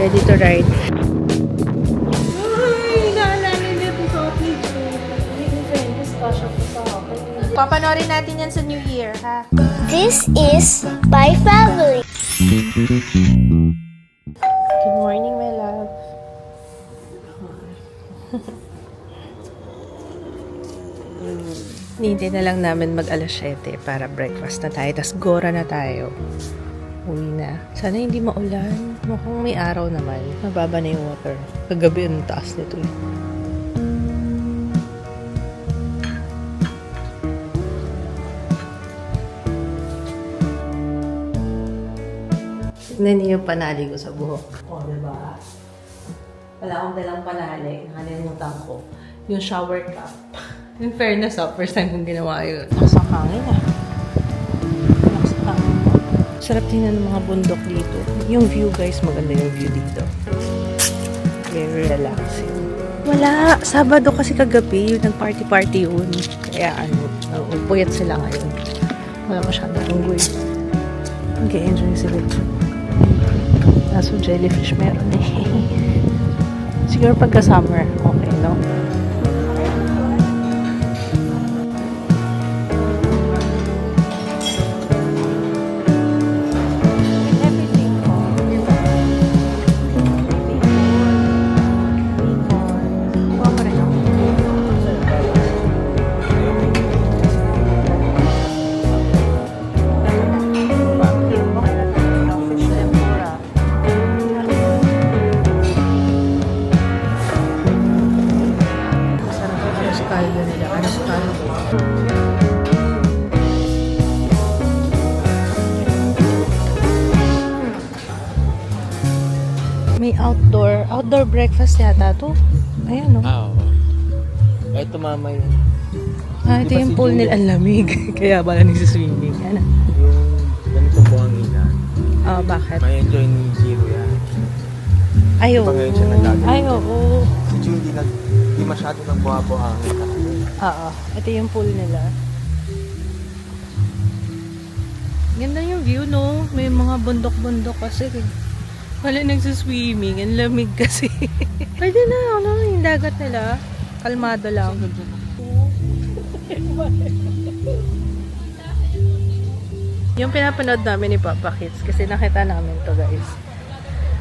Ready to ride. Papanorin natin yan sa New Year, ha? This is my family. Good morning, my love. Nintay na lang namin mag alas 7 para breakfast na tayo. Tas gora na tayo. Uwi na. Sana hindi maulan. Mukhang may araw naman. Mababa na yung water. Kagabi ang taas nito eh. Tignan niyo yung panali ko sa buhok. O, diba? Wala akong dalang panali. Nakalimutan ko. Yung shower cap. In fairness, first time kong ginawa yun. Lakas ang hangin Lakas ang hangin. Sarap tingnan ng mga bundok dito. Yung view guys, maganda yung view dito. Very relaxing. Wala. Sabado kasi kagabi, yung nag-party-party yun. Kaya puyat sila ngayon. Wala masyadong unggoy. Mag-enjoy sila dito. Kaso jellyfish meron eh. Siguro pagka-summer, okay, no? May outdoor breakfast yata to. Ayan, no? Oo. Kahit tumama yun. Ito yung pool nila. Ang lamig. Kaya pala nagsiswimming. Ano? Yung ganito po ang ilan. Bakit? May enjoy ni Jiro yan. Ay, oo. Pag ngayon siya nagdadala. Ay, oo. Si Jiro hindi masyado nang buha-buhangin. Oo. Ito yung pool nila. Ganda yung view, no? May mga bundok-bundok kasi. Wala nagsiswimming. Ang lamig kasi. Pwede na, yung dagat nila. Kalmado lang. Yung pinapanood namin ni Papa Kids, kasi nakita namin to guys.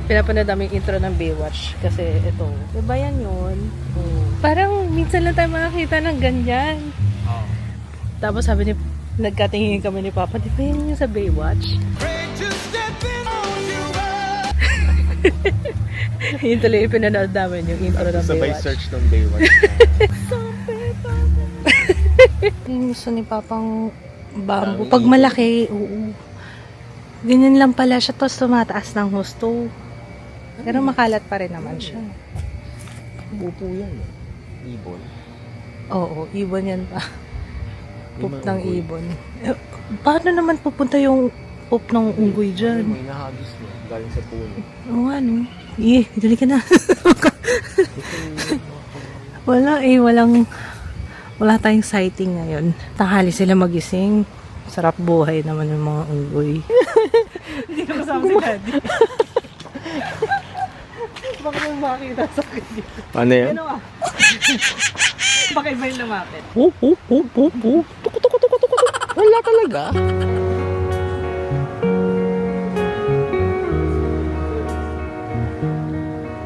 Pinapanood namin yung intro ng Baywatch. Kasi ito. Diba yan yun? Parang minsan lang tayo makakita ng ganyan. Tapos sabi ni, nagkatingin kami ni Papa, di ba yun yung sa Baywatch? Yun tuloy yung pinanood namin yung intro ng Baywatch. Sabay search ng Baywatch. Yung gusto ni Papang bamboo. Pag malaki, oo. Ganyan lang pala siya. Tapos tumataas ng husto. Pero makalat pa rin naman siya. Bupo yan. Ibon. Oo, ibon yan pa. Poop ng ibon. Paano naman pupunta yung poop ng unggoy dyan? May nahagis mo. Galing sa puno. Oo nga, no? Dali ka na. Wala tayong sighting ngayon. Tanghali sila magising. Sarap buhay naman yung mga unggoy. Hindi ko kasama si Daddy. Baka may makakita sa akin dito. Ano yan? Ano ah? Baka iba yung lumapit. Tuko. Wala talaga.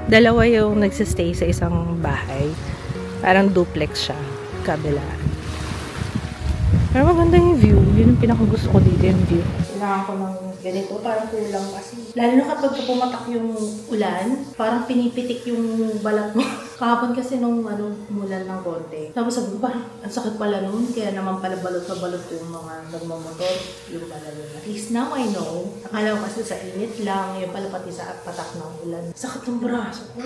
Dalawa yung nagsistay sa isang bahay. Parang duplex siya. Kabilaan. Pero maganda yung view. Yun yung pinakagusto ko dito yung view. Kailangan ko ng ganito. Parang kulang kasi. Lalo na kapag pumatak yung ulan, parang pinipitik yung balat mo. Kahapon kasi nung umulan ng konti. Tapos sabi ko, parang ang sakit pala nun. Kaya naman pala balot na balot yung mga nagmamotor. Yung pala nun. At least now I know. Akala ko kasi sa init lang. Yung pala pati sa patak ng ulan. Sakit ng braso ko.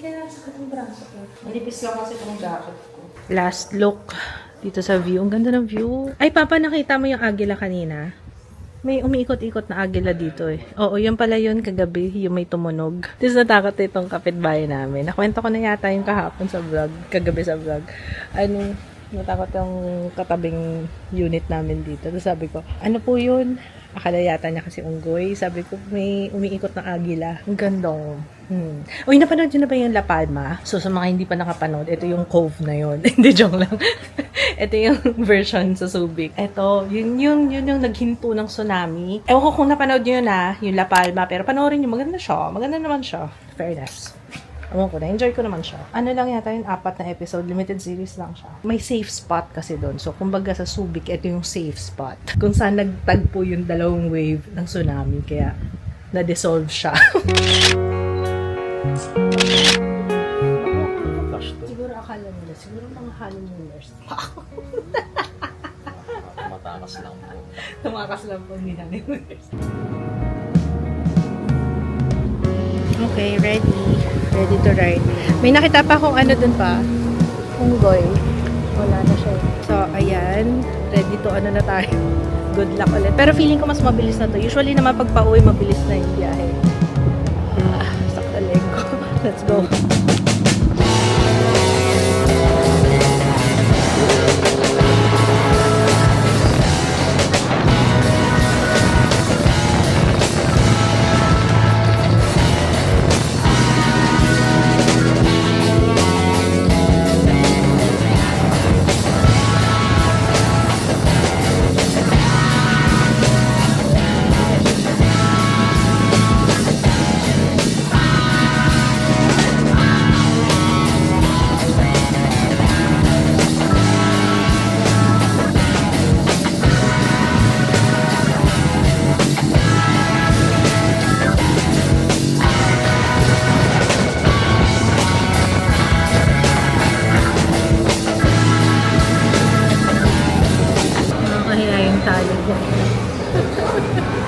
Kaya sakit ng braso ko. Malipis lang kasi itong jacket ko. Last look dito sa view. Ang ganda ng view. Ay, Papa, nakita mo yung agila kanina? May umiikot-ikot na agila dito eh. Oo, yun pala yun kagabi, yung may tumunog. Tapos natakot itong kapitbahay namin. Nakwento ko na yata yung kahapon sa vlog, kagabi sa vlog. Natakot yung katabing unit namin dito. Tapos sabi ko, ano po yun? Akala yata niya kasi unggoy. Sabi ko, may umiikot na agila. Ang gandong. Uy, napanood yun na ba yung La Palma? So, sa mga hindi pa nakapanood, ito yung cove na yun. Hindi, joke lang. Ito yung version sa Subic. Ito, yun yung naghinto ng tsunami. Ewan ko kung napanood nyo yun yung La Palma. Pero panoorin nyo, maganda siya. Maganda naman siya. Fairness. Ewan ko, na-enjoy ko naman siya. Ano lang yata yung 4 na episode, limited series lang siya. May safe spot kasi doon. So, kumbaga sa Subic, ito yung safe spot. Kung saan nagtagpo yung dalawang wave ng tsunami, kaya na-dissolve siya. Siguro akala nila, siguro mga honeymooners. Matakas lang po. Tumakas lang po ni honeymooners. Okay, ready. Ready to ride. May nakita pa akong ano dun pa. Unggoy. Wala na siya. So, ayan. Ready to ano na tayo. Good luck ulit. Pero feeling ko mas mabilis na to. Usually naman pag pauwi, mabilis na yung biyahe. Sakta leg ko. Let's go.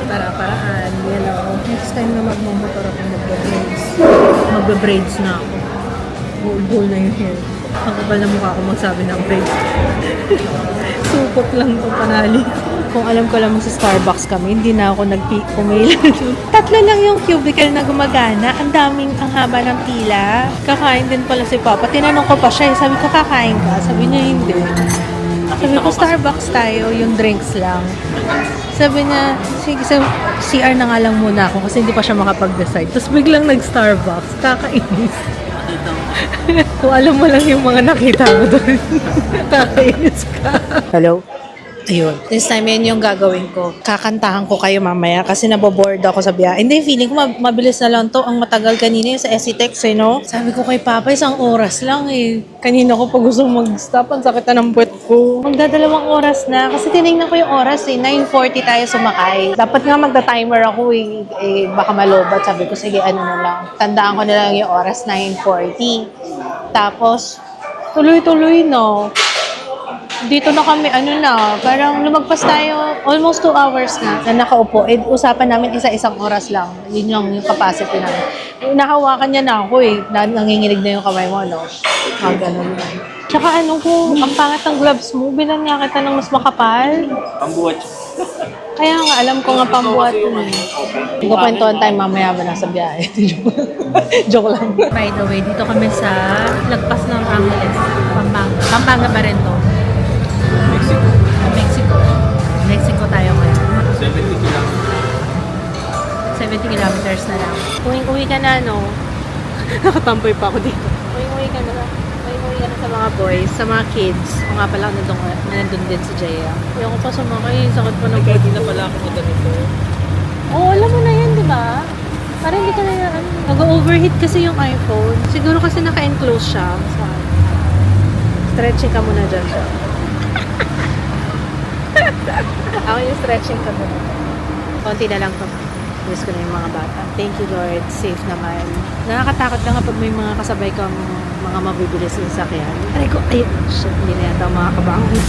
Para-paraan. Yan o. Next time na magmumotor ako, magbe-braids. Magbe-braids na ako. Bull-bull na yung hair. Ang kapal na mukha ko magsabi ng braids. Supot lang itong panali. Kung alam ko lang sa Starbucks kami, hindi na ako nag-pumila. 3 lang yung cubicle na gumagana. Ang haba ng pila. Kakain din pala si Papa. Tinanong ko pa siya. Sabi ko, kakain ka? Sabi niya, hindi. Sabi ko, Starbucks tayo, yung drinks lang. Sabi niya, sige, CR na nga lang muna ako kasi hindi pa siya makapag-decide. Tapos biglang nag-Starbucks. Kakainis. Kung alam mo lang yung mga nakita mo doon. Kakainis ka. Hello? Ayun. This time, yun yung gagawin ko. Kakantahan ko kayo mamaya kasi naboboard ako sa biyahe. Hindi, feeling ko mabilis na lang to. Ang matagal kanina yung sa SCTEX, no? Sabi ko kay Papa, 1 oras lang eh. Kanina ko pa gusto mag-stop. Ang sakit na ng puwet ko. Magdadalawang oras na. Kasi tinignan ko yung oras eh. 9:40 tayo sumakay. Dapat nga magda-timer ako eh. Baka malobat. Sabi ko, sige, ano na lang. Tandaan ko na lang yung oras, 9:40. Tapos, tuloy-tuloy no. Dito na kami, parang lumagpas tayo, almost 2 hours na nakaupo. Usapan namin 1 oras lang. Yun yung capacity namin. Nahawakan niya na ako eh. Nanginginig na yung kamay mo, no? Ganun lang. Tsaka kung ang pangat ng gloves mo, bilan nga kita ng mas makapal. Pambuhat. Kaya nga, alam ko nga pambuhat yun eh. Hindi ko kwentuhan tayo mamaya ba nasa biyahe. Joke lang. By the way, dito kami sa lagpas ng Angeles, Pampanga. Pampanga ba rin to? Mexico tayo ngayon. 70 kilometers na lang. Uwi ka na, no? Nakatampoy pa ako dito. Uwi ka na. Uwi ka na sa mga boys, sa mga kids. O nga pala, nandun din si Jaya. Ayoko pa sumakay. Sakit pa ng Hindi na pala ako na ganito. Oo, alam mo na yan, di ba? Parang hindi ka na yan. Nag-overheat kasi yung iPhone. Siguro kasi naka-enclose siya. So, stretching ka muna dyan. Ako yung stretching ka muna. Konti na lang to. Miss ko na yung mga bata. Thank you, Lord. Safe naman. Nakakatakot lang kapag may mga kasabay kang mga mabibilis yung sakyan. Aray ko, ay, shit, hindi na yata mga kabangon.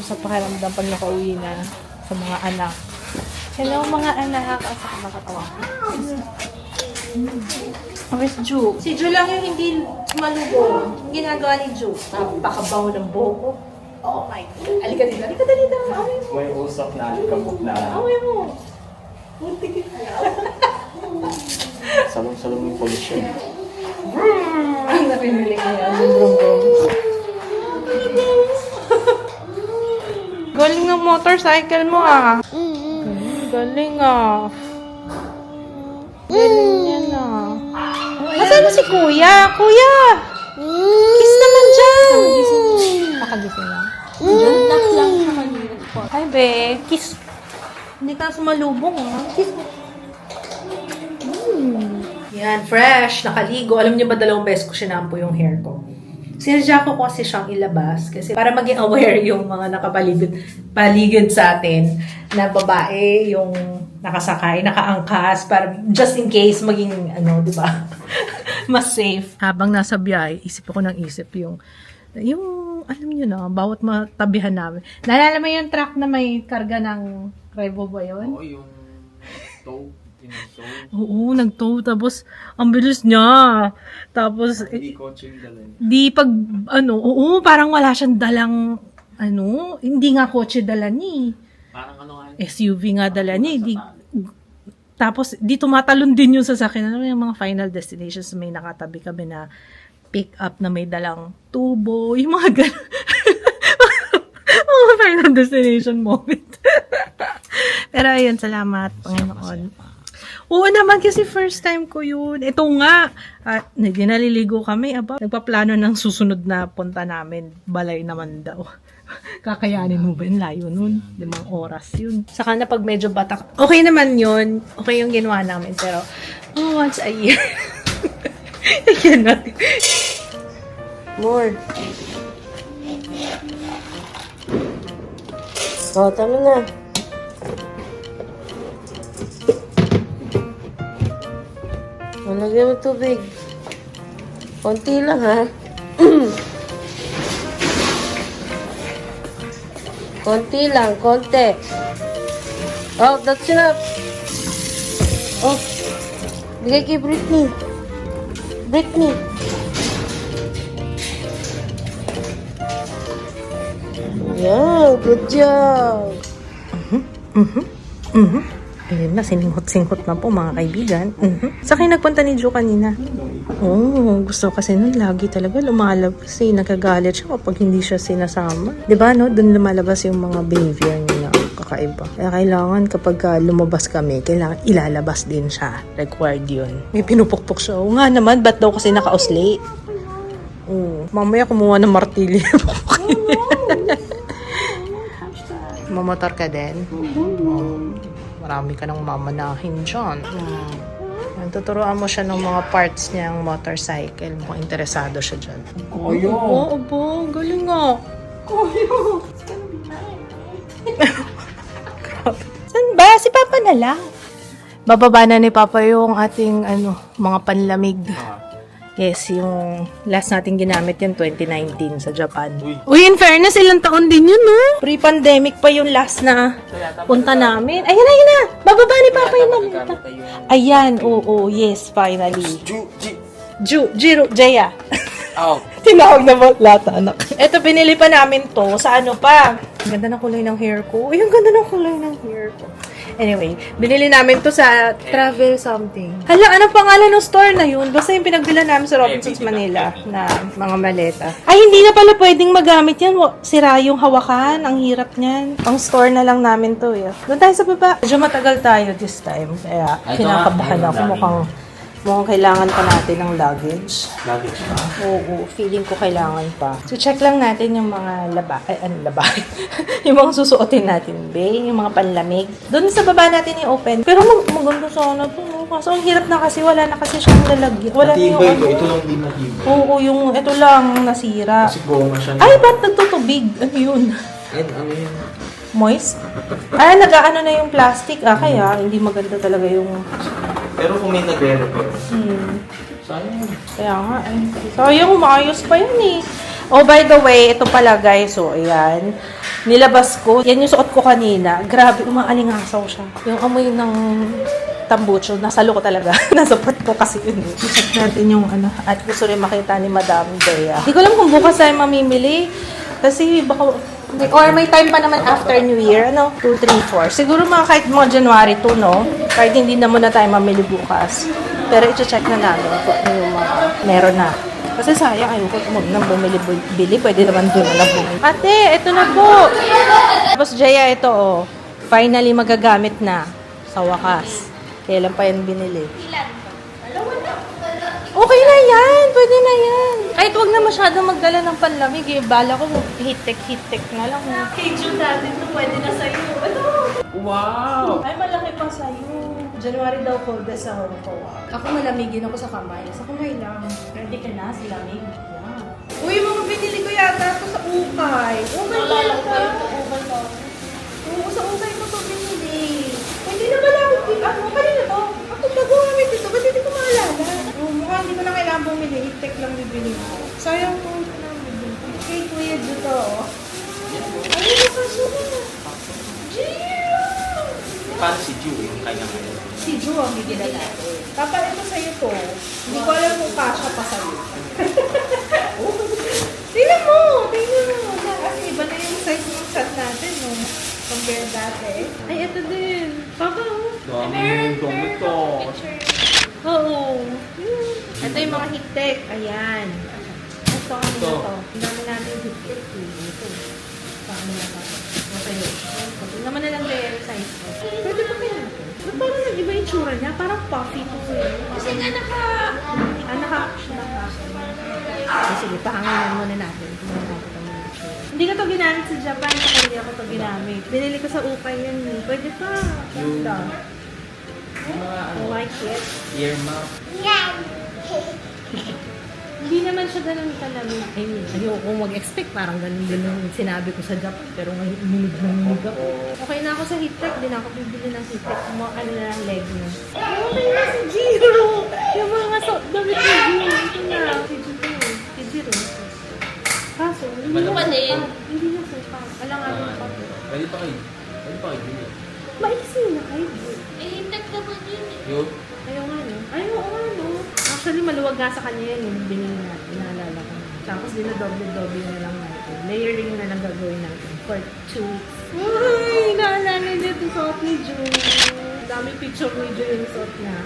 Sa pakiramdam pag nakauwi na, sa mga anak. Hello mga anak. Asa ka makatawa? Where's Ju? Si Ju lang yung hindi malubog. Yung ginagawa ni Ju. Napakabaw ng buhok ko. Oh my God. Halika dito. Halika dito. Away mo. May usap na, kabuk na. Away mo. Muntik. Salong-salong yung pollution. Ang napinili ko yan. Yung brum-brum. Galing ng motorcycle mo ah. Galing ah. Galing yan ah. Nasaan na si Kuya? Kuya! Kiss naman dyan! Nakagising lang. Knock lang siya kanina. Hi be, kiss. Hindi ka sumalubong ah. Kiss mo. Yan, fresh, nakaligo. Alam niyo ba, 2 beses ko sinampo yung hair ko. Sinadya ko kasi siyang ilabas kasi para maging aware yung mga paligid sa atin na babae yung nakasakay, nakaangkas para just in case maging di ba? Mas safe. Habang nasa biyahe, isip ako ng isip yung alam niyo na, bawat matabihan namin. Naalala mo yung truck na may karga ng Revo ba yun? Oo, yung tow. Oo, nag-tow. Tapos, ang bilis niya. Tapos, Hindi coaching dalhin. parang wala siyang dalang, hindi nga kotse dala ni. Parang ano nga. SUV nga dala ni. Tapos, di tumatalon din yung sasakyan. Ano yung mga final destinations, may nakatabi kami na pick up na may dalang tubo. Yung mga ganun. mga final destination moment. Pero ayun, salamat, Panginoon. Oo naman, kasi first time ko yun. Ito nga, naliligo kami. Nagpaplano ng susunod na punta namin. Balay naman daw. Kakayanin mo ba yun? Layo nun. 5 oras yun. Saka na pag medyo batak. Okay naman yun. Okay yung ginawa namin. Pero, once a year. I cannot. More. Oh, tama na. Malagyan mo tubig. Konti lang, ha? Konti lang, konti. Oh, that's enough. Oh, bigay kay Britney. Britney. Yeah, good job. Ayun na, sininghot-singhot na po mga kaibigan. Sa akin nagpunta ni Jo kanina. Gusto kasi nun lagi talaga lumalabas eh. Nagagalit siya kapag hindi siya sinasama. Diba no? Doon lumalabas yung mga behavior niya na kakaiba. Kaya kailangan kapag lumabas kami, kailangan ilalabas din siya. Required yun. May pinupukpok siya. Oo nga naman, ba't daw kasi naka-osle? Mamaya kumuha ng martilyo. Mamotor ka din? Marami ka nang mamanahin dyan. Tuturuan mo siya ng mga parts niyang motorcycle. Mukhang interesado siya dyan. Koyo! Oo, abo. Galing nga. Koyo! Saan ba? Si Papa na lang. Bababa na ni Papa yung ating mga panlamig. Yes, yung last natin ginamit yung 2019 sa Japan. Uy, in fairness, ilang taon din yun, no? Pre-pandemic pa yung last na punta namin. Ayun na. Bababa ni Papa yung malita. Ayan, oo, yes, finally. Jeya. Oh. Tinawag na ba lata, anak? Ito, binili pa namin to sa pa. Ang ganda ng kulay ng hair ko. Ay, ang ganda ng kulay ng hair ko. Anyway, binili namin to sa Travel something. Hala, anong pangalan ng store na yun? Basta yung pinagdala namin sa Robinsons Manila na mga maleta. Ay, hindi na pala pwedeng magamit yan. Sira yung hawakan. Ang hirap niyan. Pang store na lang namin to. Doon tayo sa baba. Medyo matagal tayo this time. Kaya kinakabahan ako. Mukhang kailangan pa natin ng luggage. Luggage pa? Oo, feeling ko kailangan pa. So, check lang natin yung mga labay? Yung mga susuotin natin, be. Yung mga panlamig. Doon sa baba natin i-open. Pero maganda sana to. Kaso ang hirap na kasi. Wala na kasi siyang lalagyan. Wala na yung Matibay ko. Ito lang di matibay. Oo, ito lang nasira. Kasi goma siya. Ay, ba't nagtutubig? Ano yun? Ano yun? Moist? Ay, nag-ano na yung plastic. Kaya hindi maganda talaga yung... Pero kung may nagre-repair. Sayang. Kaya nga, sayang, maayos pa yun eh. Oh, by the way, ito pala guys, so, ayan. Nilabas ko. Yan yung suot ko kanina. Grabe, umaalingasaw siya. Yung amoy ng tambucho, nasa ko talaga. Nasa pot ko kasi yun. Check natin yung ano. At gusto rin makita ni Madam Bea. Hindi ko alam kung bukas tayo mamimili. Kasi baka... Or may time pa naman after New Year. Ano? 2, 3, 4. Siguro kahit mga January 2, no? Kahit hindi na muna tayo mamili bukas. Pero i-check na namin kung ano yung mga meron na. Kasi sayang, ayoko nang bumili. Pwede naman doon na bumili. Ate, ito na po. Tapos Jaya, ito oh. Finally magagamit na. Sa wakas. Kailan pa yan binili? Okay na yan. Pwede na yan. Kahit huwag na masyadong magdala ng panlamig. Eh. Bala ko, hitek na lang. Hey, June natin to. Pwede na sa'yo. Ano? Wow! Ay, malaki pa sa'yo. January daw coldest sa Hong Kong. Ako malamigin ako sa kamay. Sa kamay lang. Ready ka na sa lamig. Yeah. Uy, mga binili ko yata ito sa ukay. Ukay ko yata. Oo, sa ukay ko ito binili. Hindi na pala ako, ano, kanina to? Ako nagawa namin dito, ba't hindi ko maalala? Mukhang hindi ko na kailangan bumili, i-take lang bibili ko. Sayang po ito na bibili. Okay, kuya dito. Ay, nakasya na. Gio! Paano si Ju yung kanya ngayon? Si Gio ang bigyan natin. Kapag ito sa'yo to, hindi ko alam kung kasya pa sa'yo. Tingnan mo! Kasi iba na yung size ng shot natin, no? Compare dati. Ay, ito din. Papa, oh. Dami yung dumi to. Oo. Ito yung mga hit-tech. Ayan. Ito, ano na to? Ang dami namin yung hit-tech. Ito. Paano na to? Okay. Ito naman na lang kaya yung size ko. Pwede pa kaya natin? Ba't parang nag-iba yung tsura niya? Parang puffy to. Kasi nga Ay, sige, pahanginan muna natin. Tingnan natin kung ano yung tsura. Hindi ko to ginamit sa Japan. Saka hindi ako to ginamit. Binili ko sa ukay yan. Pwede pa. Ganda. I like it. Earmuff. Hindi naman siya ganun kalamig. I mean, ayoko mag-expect. Parang ganun sinabi ko sa Japan. Pero ngayon, umunig ako. Okay na ako sa heat-tech. Di na ako bibili ng heat-tech. Mga ano na lang leg niya. Okay na si Jiro! Yung mga damit ni Jiro. Ito na. Si Jiro. Kaso, hindi na supa. Wala nga yung pa. Pwede pa kayo. Maiksi na kayo. Yun. Ayaw nga, no? Ayaw nga, no? Actually, maluwag nga sa kanya yan yung binili natin. Naalala ko. Tapos, dinadoble-doble na lang natin. Layering na lang gagawin natin for 2 weeks. Uy! Naalala niya ito suot ni June. Dami picture ni June yung suot niya.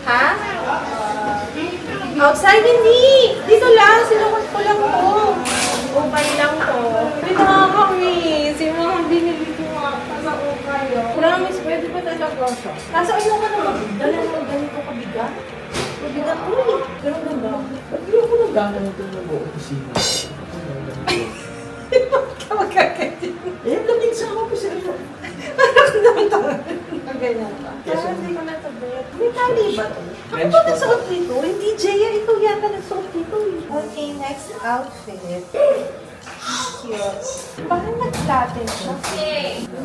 Ha? Outside, hindi! Dito lang! Sinukot ko lang to. Upay lang to. Hindi nakakamiss. Yung mga binili ko nga sa ukay. Promise, pwede pa talaga siya. Kaso ayoko na magdala ng ganito kabigat. Mabigat ko eh. Pero ganda. Ayoko na gano'n ito na mo. Bakit ka magkakatin? Eh, lamig sa ako kasi ano. Parang naman ganyan pa. Parang hindi ko natabit. May tali ba ito? Ako ba nagsuot nito? Hindi, Jaya. Ito yata nagsuot nito. Okay, next outfit. Cute. Parang nag-flatten siya.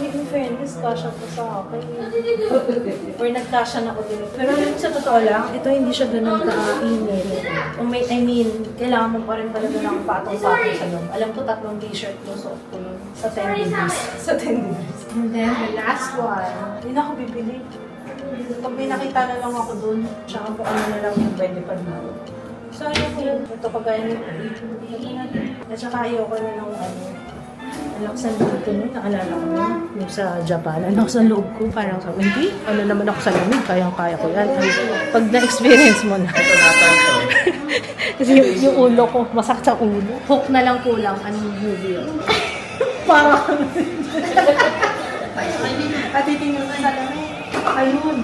In fairness, kasha po sa akin. Or nagkasya na ko din. Pero sa totoo lang, ito hindi siya ganun ka-init. I mean, kailangan mo pa rin talaga ng patong-patong sa loob. Alam ko, 3 t-shirt yung suot ko yun. Sa 10 degrees. Sa 10 degrees. And then, the last one, hindi na ako bibili. Pag may nakita na lang ako dun, tsaka kung ano na lang yung pwede pa dito. Sayang ko yun. Ito kagaya nito. At saka ayoko na ng ano. Alaksan dito nun. Naalala ko nun. Yung sa Japan. Alaksan loob ko. Parang sa hindi. Ano naman ako sa lamig. Kayang-kaya ko yan. Pag na-experience mo na. Kasi yung ulo ko. Masakit sa ulo. Hook na lang kulang. Anong movie yun? Parang. At titingnan ko sa lamig. Ayun.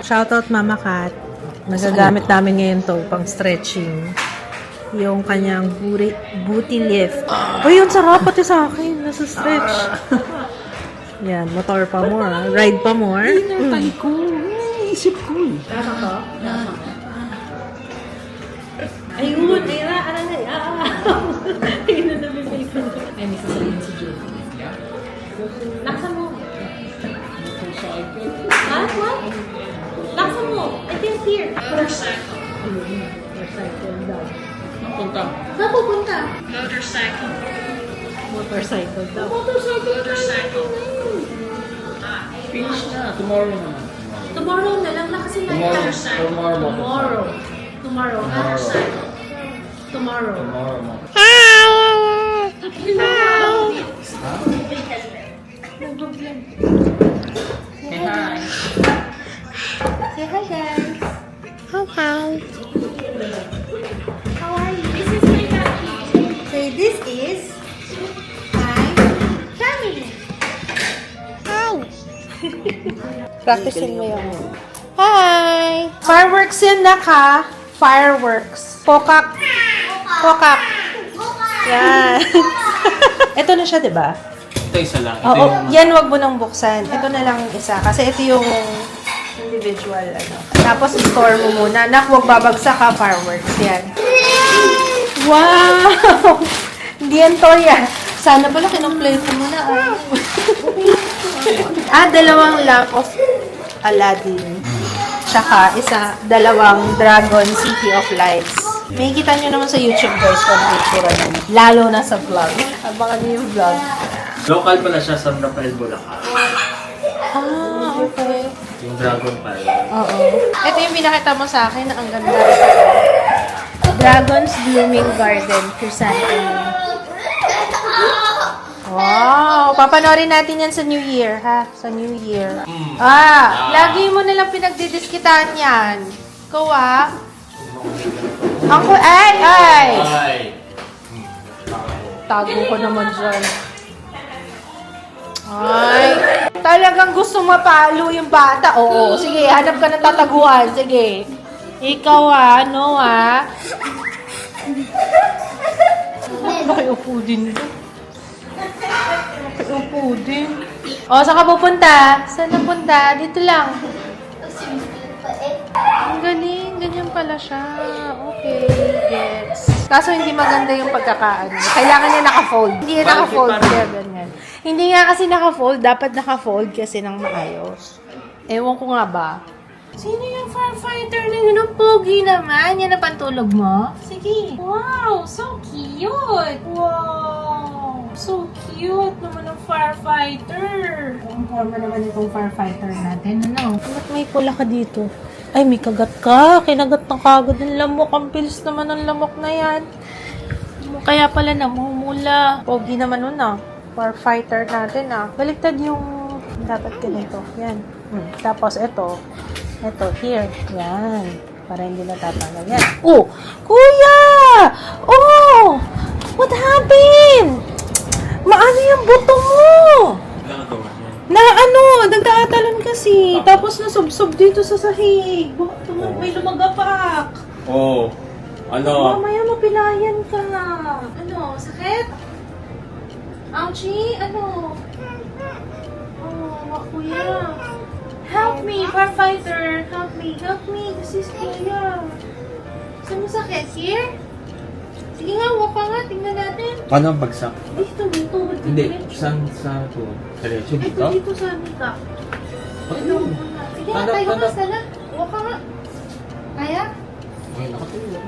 Shoutout Mama Kat. Nagagamit namin ngayon to pang stretching. Yung kanyang booty lift. Uy, yun sarap pati sa akin. Nasa stretch. Yan, motor pa more. Ride pa more. Ay ko. Isip ko eh. Tama ko? Ayun, aray. Ayun na nabibay ko. Ay, may sasabihin si June. Laksan mo. Ha? What? Laksan mo. I can't hear. Motorcycle daw. Punta. Saan pupunta? Motorcycle daw. Motorcycle. Finish na. Tomorrow naman. Tomorrow na lang na kasi Tomorrow. Tomorrow. Hey, hi. Say hi, guys. Hi. How are you? This is my family. Say, this is my family. Hi. Practicein mo yung... Hi! Fireworks yan, naka. Fireworks. Pokak. Yan. Ito na siya, di ba? Ito isa lang. Ito Oo, yung... yan wag mo nang buksan. Ito na lang yung isa. Kasi ito yung individual, ano. Tapos, store mo muna. Nak, wag babagsak ha, fireworks. Yan. Wow! Hindi yan to yan. Sana pala kinumpleto mo na. Dalawang lamp of Aladdin. Tsaka, dalawang Dragon City of Lights. May kita nyo naman sa YouTube, guys, kung picture nyo. Lalo na sa vlog. Abangan nyo yung vlog. Local pala siya sa Rafael Bulacan. Okay. Yung dragon pala. Oo. Ito yung pinakita mo sa akin na ang ganda. Dragon's Blooming Garden, Chrysanthemum. Wow! Papanoorin natin yan sa New Year, ha? Sa New Year. Lagi mo nalang pinagdidiskitan yan. Ikaw, Ako, ay! Ay! Tago ko naman dyan. Ay, talagang gusto mapalo yung bata. Oo, sige, hanap ka ng tataguan. Sige. Ikaw ano Nakiupo din. O, saan ka pupunta? Saan na punta? Dito lang. Ang galing. Ganyan pala siya. Okay, gets. Kaso hindi maganda yung pagkakaan. Kailangan niya naka-fold. Hindi niya naka-fold. Kaya ganyan. Hindi nga kasi naka-fold. Dapat naka-fold kasi ng maayos. Ewan ko nga ba. Sino yung firefighter na yun? Ang pogi naman. Yan ang pantulog mo? Sige. Wow! So cute! Wow! So cute naman ng firefighter. Ang forma naman itong firefighter natin. Ano? Ba't may pula ka dito? Ay, may kagat ka. Kinagat ng kagad ng lamok. Ang bilis naman ng lamok na yan. Kaya pala namumula. Pogi naman nun firefighter natin Baligtad yung dapat ganito. Yan. Tapos ito, here. Yan. Para hindi natatanggal. Yan. Oh! Kuya! Oh! What happened? Maano yung buto mo? Nagtatalon kasi. Tapos nasubsob dito sa sahig. May lumagapak. Oh. Ano? Mamaya mapilayan ka. Ano? Sakit? Ouchie? Ano? Oh, kuya. Help me, firefighter. Help me. This is kuya. Saan mo sakit? Here? Sige nga, huwag ka nga. Tingnan natin. Paano ang bagsak? Dito. Hindi. Saan sa ito? Diretso dito? Ito dito sa nika. Ito. Sige nga, tayo ka sana. Huwag ka nga. Kaya? Okay, nakatuloy.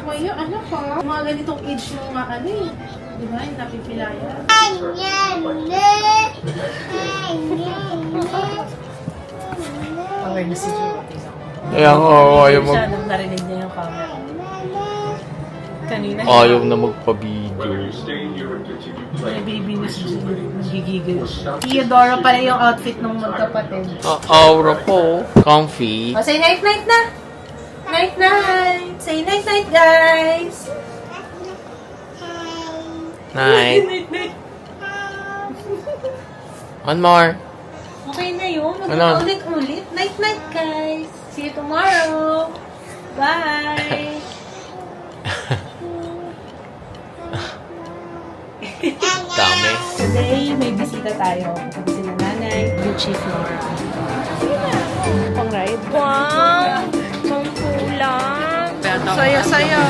Kuya, ano ka? Mga ganitong age ng mga Di ba? Yung napipilaya. Okay na si Gio. Kaya ayaw Siya, narinig niya yung camera. Kanina. Ayaw na magpa-video. May baby na si Gio. Nagigigil. Theodora pala yung outfit ng magkapatid. Aura po. Comfy. O, say night-night na! Night-night! Say night-night, guys! Night. Night-night! One more. Okay na yun. Ano? Ulit-ulit. Night-night, guys! See you tomorrow! Bye! Dami. Today, may bisita tayo. Kasi sila nanay, yung Chief Nora. Pang ride. Wow! Pang kulang! Sayo-sayo!